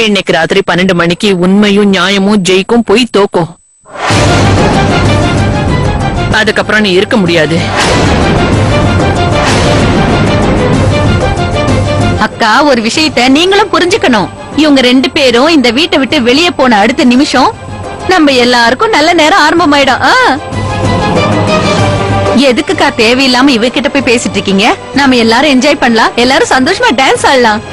இன்னைக்கு ராத்திரி 12 மணிக்கு உண்மையும் நியாயமும் ஜெயிக்கும், போய் தோக்கும். அதுக்கப்புறம் நீ இருக்க முடியாது. அக்கா, ஒரு விஷயத்த நீங்களும் புரிஞ்சுக்கணும். இவங்க 2 பேரும் இந்த வீட்டை விட்டு வெளியே போன அடுத்த நிமிஷம் நம்ம எல்லாருக்கும் நல்ல நேரம் ஆரம்பமாயிடும். எதுக்குக்கா தேவையில்லாம இவகிட்ட போய் பேசிட்டு இருக்கீங்க? நாம எல்லாரும் என்ஜாய் பண்ணலாம், எல்லாரும் சந்தோஷமா டான்ஸ் ஆடலாம்.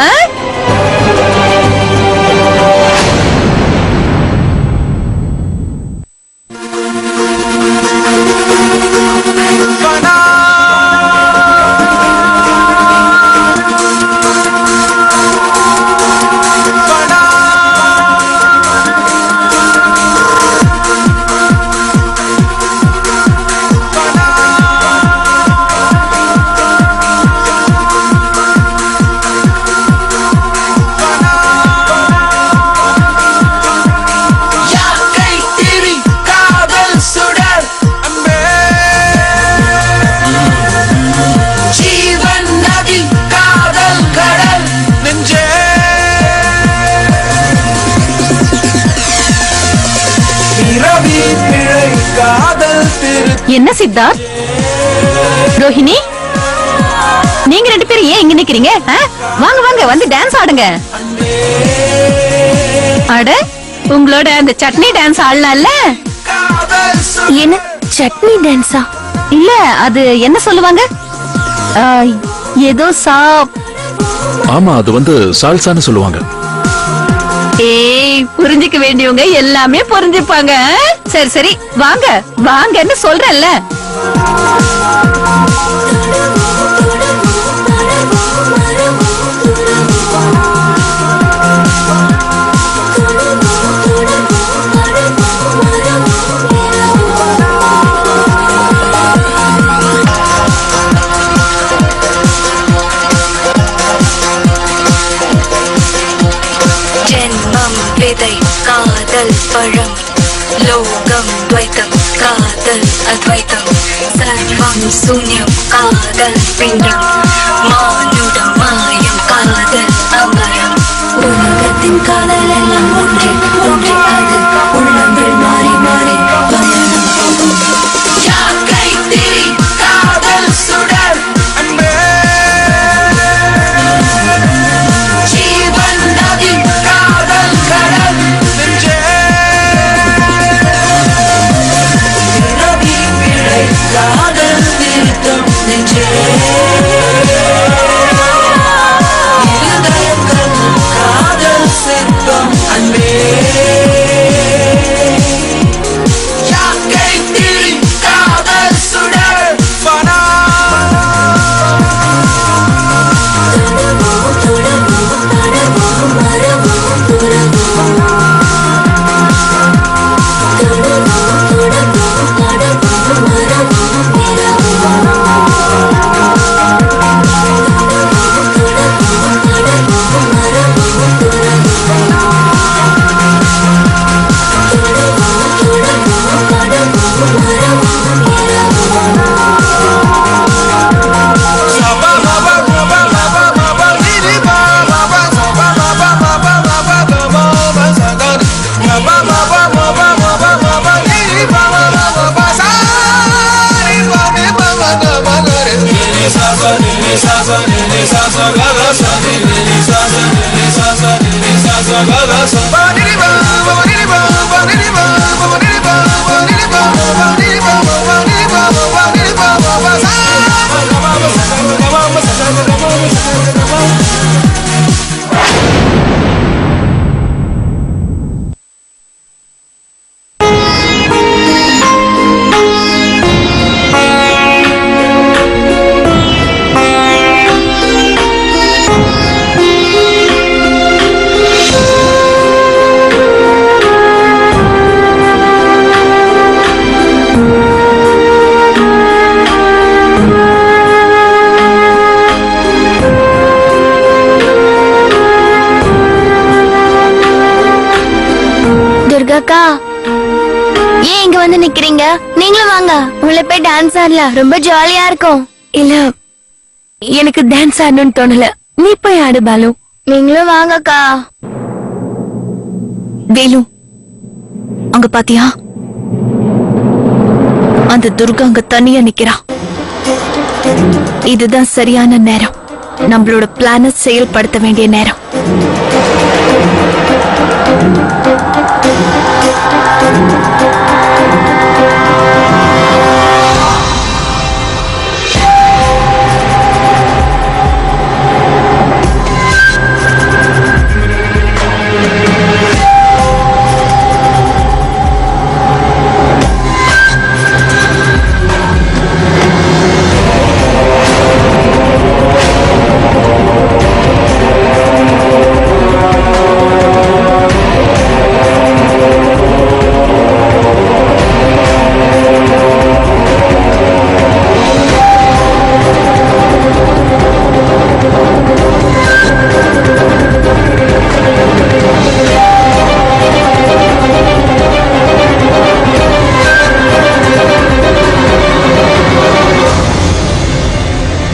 என்ன சித்தார்த், ரோஹிணி, நீங்க 2 பேரும் ஏன் இங்க நிக்கிறீங்க? வாங்க வாங்க, வந்து டான்ஸ் ஆடுங்க. அட, உங்களோட அந்த சட்னி டான்ஸ் ஆடலாம்ல? என்ன சட்னி டான்ஸா? இல்ல, அது என்ன சொல்லுவாங்க? ஏதோ ஆமா, அது சால்சான்னு சொல்லுவாங்க. ஏய், புரிஞ்சுக்க வேண்டியவங்க எல்லாமே புரிஞ்சுப்பாங்க. சரி சரி, வாங்க வாங்கன்னு சொல்றேன்ல. காதல் பழம், லோகம் துவைத்தம், காதல் அத்வைத்தம், சர்வம் சூன்யம், காதல் பிண்டம், மானுடம் மாயம், காதல் அமரம். உலகத்தின் காதல் எல்லாம் ஒன்றே ஒன்றே, அது உள்ளங்கள் மாறி மாறி பயணம் போகும். யாக்கை திரி காதல் சுடர், ஜீவன் நதி காதல் கடல், காதல் திருத்தம் நெஞ்சே, இருதயங்கள் காதல் சிற்பம் அன்பே. யாக்கை திரி காதல் சுடர், பனா துர்காக்கா, ஏன் இங்க வந்து நிக்கிறீங்க? நீங்களும் வாங்க, உள்ள போய் டான்ஸ் ஆடலாம், ரொம்ப ஜாலியா இருக்கும். இல்ல, எனக்கு டான்ஸ் ஆடணும்னு தோணல, நீ போய் ஆடு பாலு. நீங்களும் வாங்கக்கா. வேலு, அங்க பாத்தியா? அந்த துர்கா அங்க தனியா நிக்கிறா. இதுதான் சரியான நேரம். நம்மளோட பிளான செயல்படுத்த வேண்டிய நேரம்.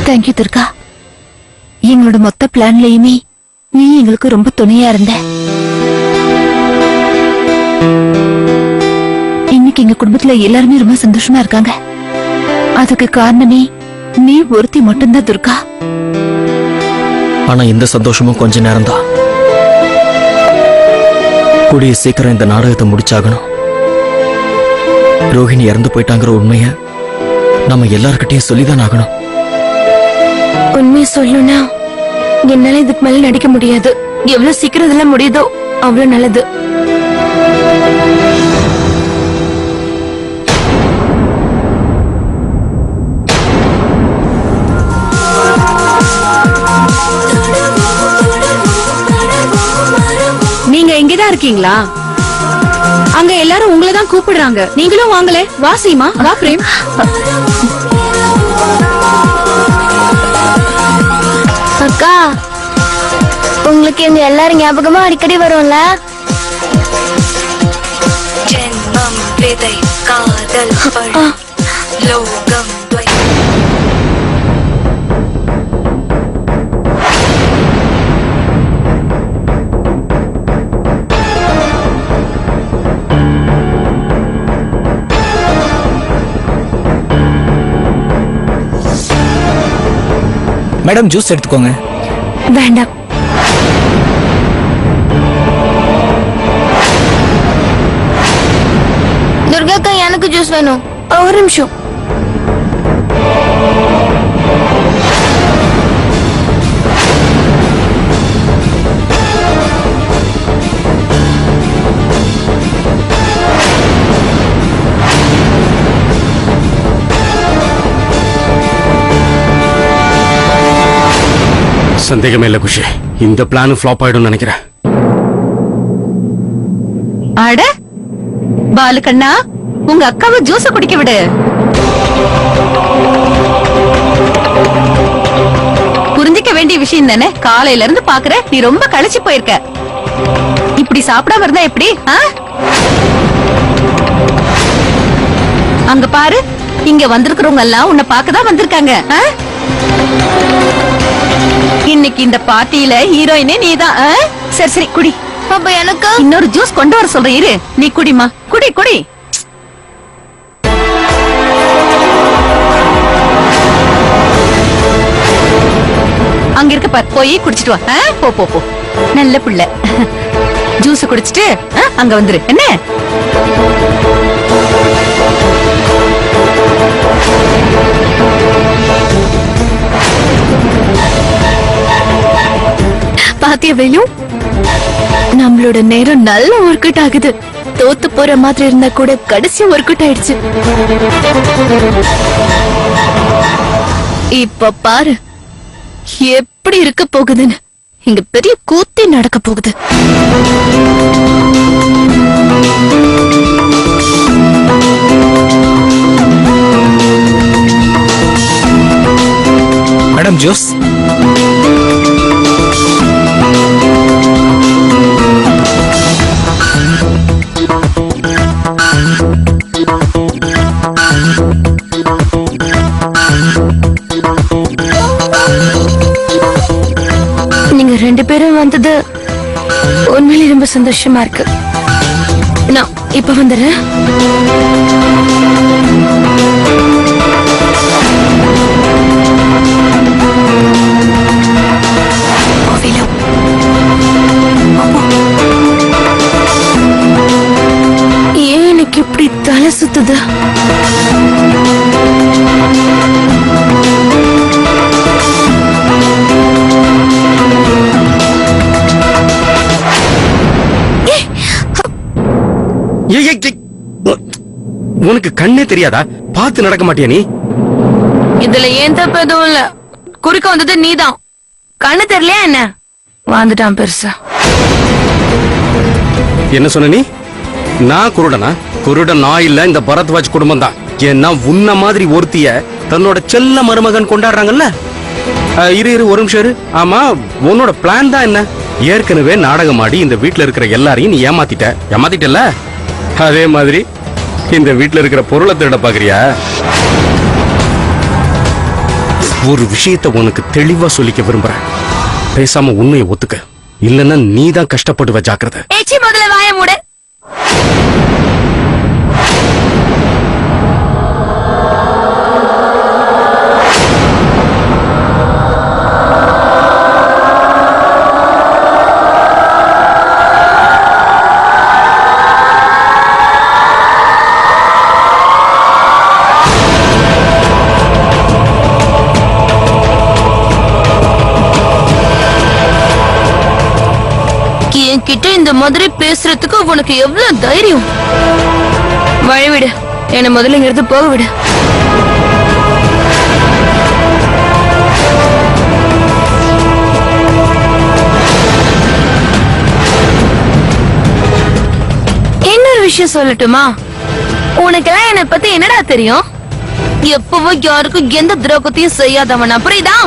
தேங்க்யூ துர்கா. எங்களோட மொத்த பிளான்லயுமே நீ எங்களுக்கு ரொம்ப துணையா இருந்த. இன்னைக்கு எங்க குடும்பத்துல எல்லாருமே ரொம்ப சந்தோஷமா இருக்காங்க. அதுக்கு காரணமே நீ ஒருத்தி மட்டும்தான் துர்கா. ஆனா இந்த சந்தோஷமும் கொஞ்ச நேரம்தான். கூடிய சீக்கிரம் இந்த நாடகத்தை முடிச்சாகணும். ரோஹிணி இறந்து போயிட்டாங்கிற உண்மைய நம்ம எல்லார்கிட்டயும் சொல்லிதான் ஆகணும். உண்மையை சொல்லணும்னா என்னால இதுக்கு மேல நடிக்க முடியாது. எவ்வளவு சீக்கிரம் இதெல்லாம் முடியுதோ அவ்வளவு நல்லது. நீங்க இங்கதான் இருக்கீங்களா? அங்க எல்லாரும் உங்களை தான் கூப்பிடுறாங்க. நீங்களும் வாங்களே. வா சீமா, வா பிரேம். அக்கா, உங்களுக்கு எங்க எல்லாரும் ஞாபகமா அடிக்கடி வரும்ல? ஜென்மம் விதை காதல் பழம் லோகம் துவை. மேடம் ஜூஸ் எடுத்துக்கோங்க. வேண்டாம். துர்காக்கா, எனக்கு ஜூஸ் வேணும். ஒரு நிமிஷம். சந்தேகமே இல்ல குஷி, இந்த பிளான் ஃப்ளாப் ஆயிடும் நினைக்கிறேன். அட பாலு கண்ணா, உங்க அக்காவை ஜூஸ குடிக்க விடு. புரிஞ்சிக்க வேண்டிய விஷயம் தானே. காலையில இருந்து பாக்குற, நீ ரொம்ப களைச்சு போயிருக்க. இப்படி சாப்பிடாம இருந்தா எப்படி? அங்க பாரு, இங்க வந்திருக்கிறவங்க எல்லாம் உன்னை பாக்கதான் வந்திருக்காங்க. இன்னைக்கு இந்த பார்ட்டியில ஹீரோயினே நீதான். சரி சரி குடி. அப்ப எனக்கு இன்னொரு ஜூஸ் கொண்டு வர சொல்றேன், இரு. நீ குடிமா, குடி குடி. அங்க இருக்க பார், போய் குடிச்சிட்டு வா. போ போ போ, நல்ல புள்ள. ஜூஸ் குடிச்சிட்டு அங்க வந்துரு என்ன. பாத்தியா வேலு, நம்மளோட நேரம் நல்ல ஒர்க் அவுட் ஆகுது. தோத்து போற மாதிரி இருந்தா கூட கடைசி ஒர்க் அவுட் ஆயிடுச்சு. இப்ப பாரு எப்படி இருக்க போகுதுன்னு. இங்க பெரிய கூத்தே நடக்க போகுது. Madam juice. நீங்க ரெண்டு பேரும் வந்தது உண்மையிலே ரொம்ப சந்தோஷமா இருக்கு. நான் இப்ப வந்துடுறேன். ஏன் எனக்கு இப்படி தலை சுத்துது? ஏய், ஏய், ஏய். உனக்கு கண்ணே தெரியாதா? பார்த்து நடக்க மாட்டியா நீ? இதுல ஏன் தப்பு எதுவும் இல்ல. குறுக்க வந்தது நீதான். கண்ணு தெரியலையா என்ன? வாழ்ந்துட்டான் பெருசா. என்ன சொன்ன நீ? நான் குருடனா? குருடன் நான் இல்ல, இந்த பரத்வாஜ் குடும்பம் தான். ஏன்னா உன்ன மாதிரி ஒருத்திய தன்னோட செல்ல மருமகன் கொண்டாடுறாங்கல்ல. இரு ஒரு நிமிஷம் இரு. ஆமா, உன்னோட பிளான் தான் என்ன? ஏற்கனவே நாடகம் ஆடி இந்த வீட்டுல இருக்கிற எல்லாரையும் நீ ஏமாத்திட்டல. அதே மாதிரி இந்த வீட்டுல இருக்கிற பொருளை திருட பாக்குறியா? ஒரு விஷயத்தை உனக்கு தெளிவா சொல்லிக்க விரும்புறேன். பேசாம உண்மையை ஒத்துக்க, இல்லன்னா நீ தான் கஷ்டப்படுவ. ஜாக்கிரதை. ஏச்சி, முதல்ல வாய மூடு. என்கிட்ட இந்த மாதிரி பேசுறதுக்கு உனக்கு எவ்வளவு தைரியம்? வழிவிடு, என்ன முதல்ல இங்க இருந்து போக விடு. இன்னொரு விஷயம் சொல்லட்டுமா? உனக்கெல்லாம் என்னை பத்தி என்னடா தெரியும்? எப்பவும் யாருக்கும் எந்த துரோகத்தையும் செய்யாதவனா, புரியுதா?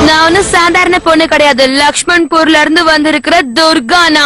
நான் சாதாரண பொண்ணு கிடையாது. லக்ஷ்மண்பூர்ல இருந்து வந்திருக்கிற துர்கானா.